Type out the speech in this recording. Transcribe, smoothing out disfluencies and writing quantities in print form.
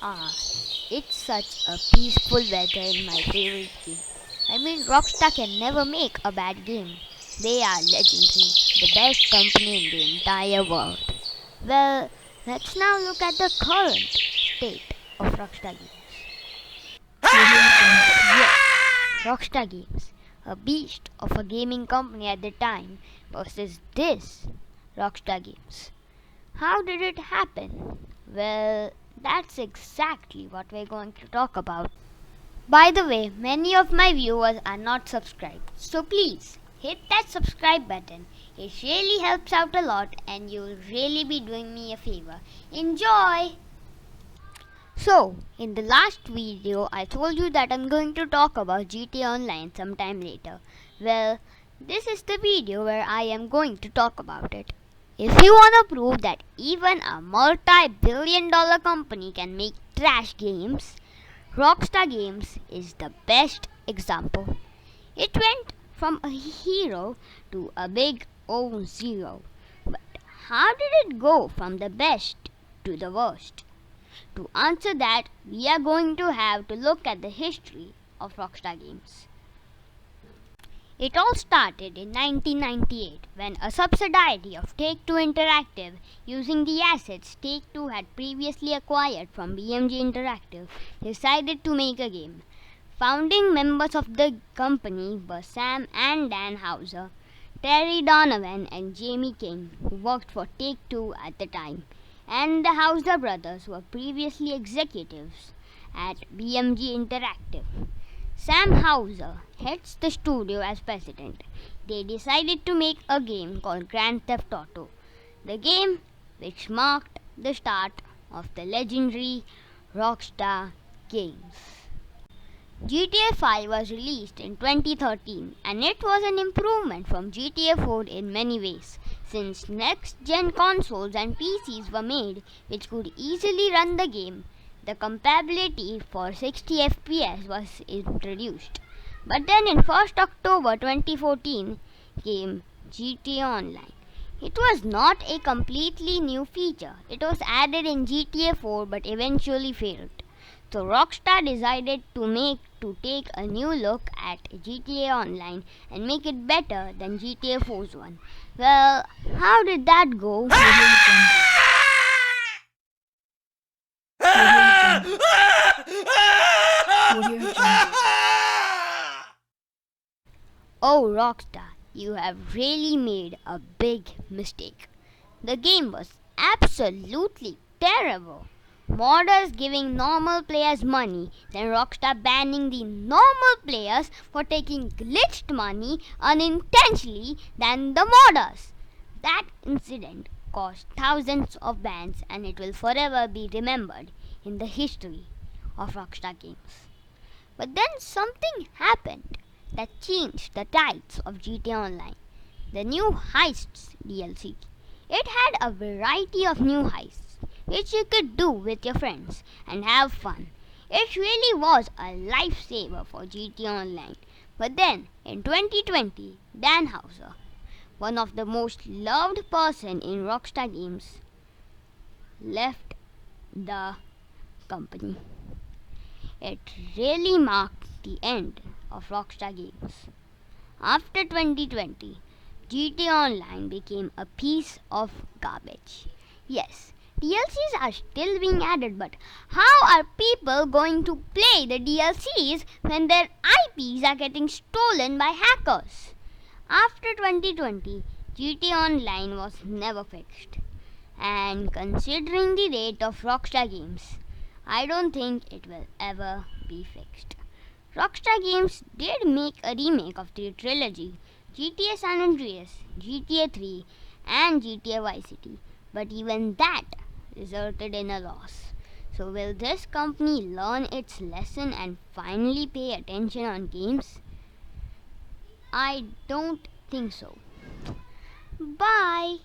Ah, it's such a peaceful weather in my favorite game. Rockstar can never make a bad game. They are legendary, the best company in the entire world. Well, let's now look at the current state of Rockstar Games. Yes, Rockstar Games, a beast of a gaming company at the time, versus this Rockstar Games. How did it happen? Well, that's exactly what we're going to talk about. By the way, many of my viewers are not subscribed, so please hit that subscribe button. It really helps out a lot and you'll really be doing me a favor. Enjoy! So, in the last video, I told you that I'm going to talk about GTA Online sometime later. Well, this is the video where I am going to talk about it. If you want to prove that even a multi-billion-dollar company can make trash games, Rockstar Games is the best example. It went from a hero to a big O0. But how did it go from the best to the worst? To answer that, we are going to have to look at the history of Rockstar Games. It all started in 1998 when a subsidiary of Take-Two Interactive, using the assets Take-Two had previously acquired from BMG Interactive, decided to make a game. Founding members of the company were Sam and Dan Houser, Terry Donovan and Jamie King, who worked for Take-Two at the time, and the Houser brothers were previously executives at BMG Interactive. Sam Houser heads the studio as president. They decided to make a game called Grand Theft Auto, the game which marked the start of the legendary Rockstar Games. GTA 5 was released in 2013 and it was an improvement from GTA 4 in many ways, since next-gen consoles and PCs were made which could easily run the game. The compatibility for 60 FPS was introduced. But then in 1st October 2014 came GTA Online. It was not a completely new feature. It was added in GTA 4 but eventually failed. So Rockstar decided to take a new look at GTA Online and make it better than GTA 4's one. Well, how did that go? Oh, Rockstar, you have really made a big mistake. The game was absolutely terrible. Modders giving normal players money, then Rockstar banning the normal players for taking glitched money unintentionally than the modders. That incident caused thousands of bans and it will forever be remembered in the history of Rockstar Games. But then something happened that changed the tides of GTA Online. The new Heists DLC. It had a variety of new heists which you could do with your friends and have fun. It really was a lifesaver for GTA Online. But then in 2020, Dan Houser, one of the most loved person in Rockstar Games, left the company. It really marked the end of Rockstar Games. After 2020, GTA Online became a piece of garbage. Yes, DLCs are still being added, but how are people going to play the DLCs when their IPs are getting stolen by hackers? After 2020, GTA Online was never fixed. And considering the rate of Rockstar Games, I don't think it will ever be fixed. Rockstar Games did make a remake of the trilogy GTA San Andreas, GTA 3 and GTA Vice City, but even that resulted in a loss. So will this company learn its lesson and finally pay attention on games? I don't think so. Bye.